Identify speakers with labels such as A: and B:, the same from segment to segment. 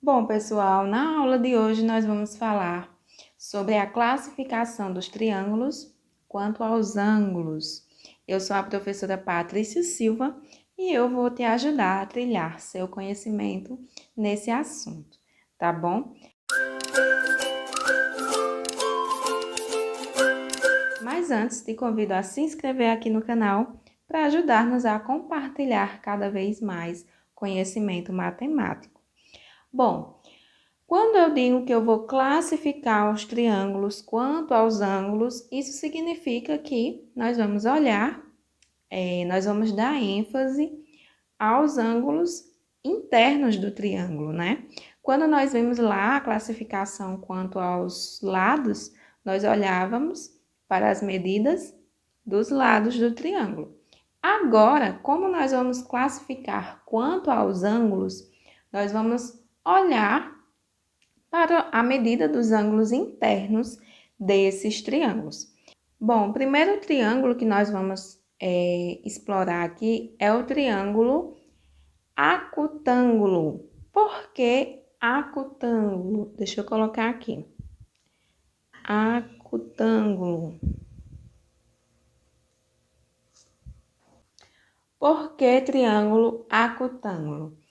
A: Bom, pessoal, na aula de hoje nós vamos falar sobre a classificação dos triângulos quanto aos ângulos. Eu sou a professora Patrícia Silva e eu vou te ajudar a trilhar seu conhecimento nesse assunto, tá bom? Mas antes, te convido a se inscrever aqui no canal para ajudar-nos a compartilhar cada vez mais conhecimento matemático. Bom, quando eu digo que eu vou classificar os triângulos quanto aos ângulos, isso significa que nós vamos olhar, nós vamos dar ênfase aos ângulos internos do triângulo, né? Quando nós vemos lá a classificação quanto aos lados, nós olhávamos para as medidas dos lados do triângulo. Agora, como nós vamos classificar quanto aos ângulos, nós vamos olhar para a medida dos ângulos internos desses triângulos. Bom, o primeiro triângulo que nós vamos explorar aqui é o triângulo acutângulo. Por que acutângulo? Deixa eu colocar aqui. Acutângulo. Por que triângulo acutângulo?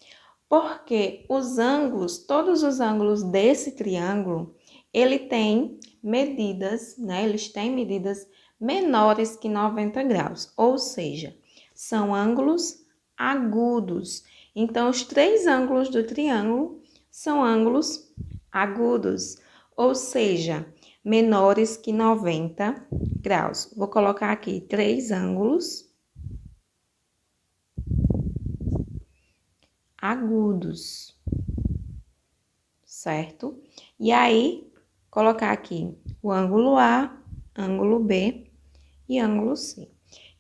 A: Porque os ângulos, todos os ângulos desse triângulo, ele tem medidas, né? Eles têm medidas menores que 90 graus, ou seja, são ângulos agudos. Então, os três ângulos do triângulo são ângulos agudos, ou seja, menores que 90 graus. Vou colocar aqui três ângulos agudos, certo? E aí, colocar aqui o ângulo A, ângulo B e ângulo C.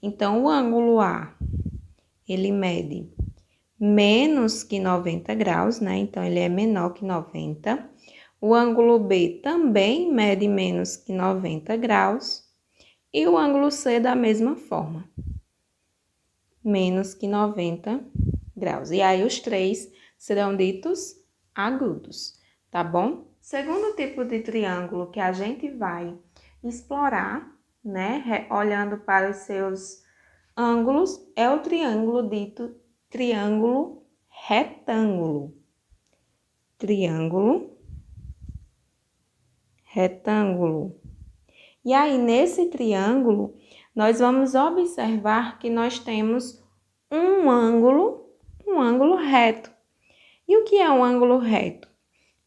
A: Então, o ângulo A, ele mede menos que 90 graus, né? Então, ele é menor que 90. O ângulo B também mede menos que 90 graus. E o ângulo C da mesma forma, menos que 90 graus. E aí, os três serão ditos agudos, tá bom? Segundo tipo de triângulo que a gente vai explorar, né, olhando para os seus ângulos, é o triângulo dito triângulo retângulo. Triângulo retângulo. E aí, nesse triângulo, nós vamos observar que nós temos um ângulo reto. E o que é um ângulo reto?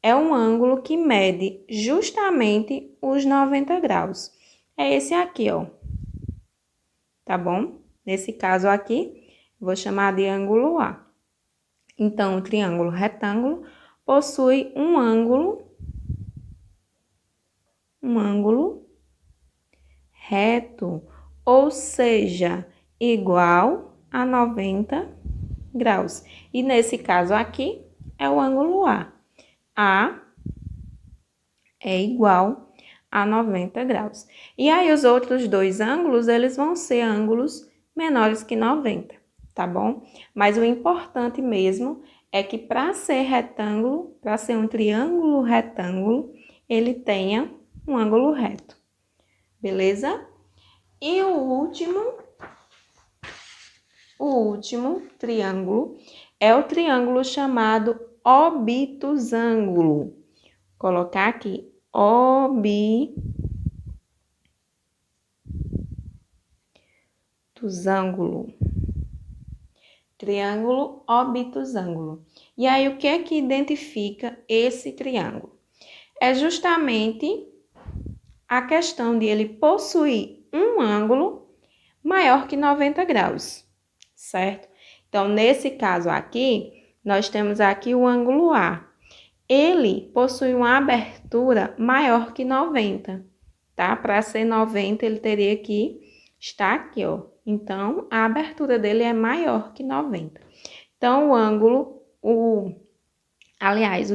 A: É um ângulo que mede justamente os 90 graus. É esse aqui, ó. Tá bom? Nesse caso aqui, vou chamar de ângulo A. Então, o triângulo retângulo possui um ângulo reto, ou seja, igual a 90 graus. E nesse caso aqui, é o ângulo A. A é igual a 90 graus. E aí, os outros dois ângulos, eles vão ser ângulos menores que 90, tá bom? Mas o importante mesmo é que para ser retângulo, para ser um triângulo retângulo, ele tenha um ângulo reto, beleza? E o último triângulo é o triângulo chamado obtusângulo. Colocar aqui, obtusângulo. Triângulo obtusângulo. E aí, o que é que identifica esse triângulo? É justamente a questão de ele possuir um ângulo maior que 90 graus, certo? Então, nesse caso aqui, nós temos aqui o ângulo A. Ele possui uma abertura maior que 90, tá? Para ser 90, ele teria que estar aqui, ó. Então, a abertura dele é maior que 90. Então, o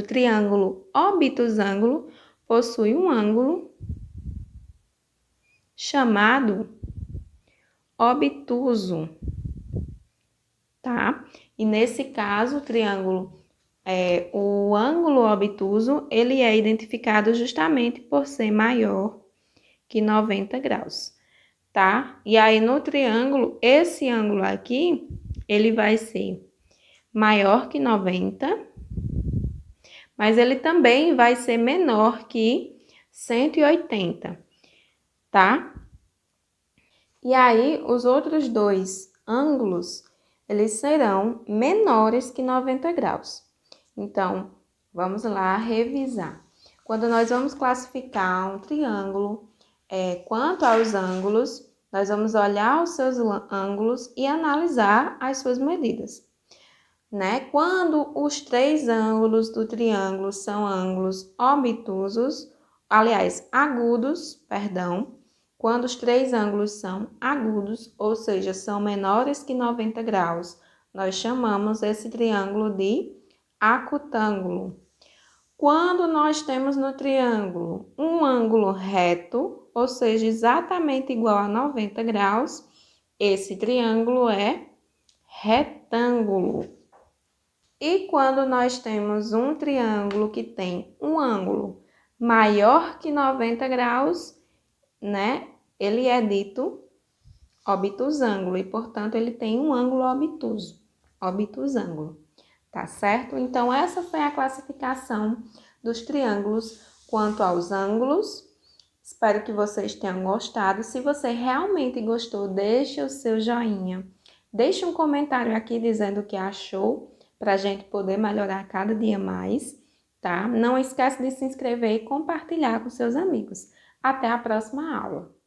A: triângulo obtusângulo possui um ângulo chamado obtuso, tá? E nesse caso, o triângulo o ângulo obtuso, ele é identificado justamente por ser maior que 90 graus, tá? E aí, no triângulo, esse ângulo aqui, ele vai ser maior que 90, mas ele também vai ser menor que 180, tá? E aí, os outros dois ângulos, eles serão menores que 90 graus. Então, vamos lá revisar. Quando nós vamos classificar um triângulo, quanto aos ângulos, nós vamos olhar os seus ângulos e analisar as suas medidas, né? Quando os três ângulos do triângulo são ângulos obtusos, aliás, agudos, perdão, quando os três ângulos são agudos, ou seja, são menores que 90 graus, nós chamamos esse triângulo de acutângulo. Quando nós temos no triângulo um ângulo reto, ou seja, exatamente igual a 90 graus, esse triângulo é retângulo. E quando nós temos um triângulo que tem um ângulo maior que 90 graus, né? Ele é dito obtusângulo e, portanto, ele tem um ângulo obtuso, obtusângulo, tá certo? Então, essa foi a classificação dos triângulos quanto aos ângulos. Espero que vocês tenham gostado. Se você realmente gostou, deixe o seu joinha. Deixe um comentário aqui dizendo o que achou, para a gente poder melhorar cada dia mais, tá? Não esquece de se inscrever e compartilhar com seus amigos. Até a próxima aula!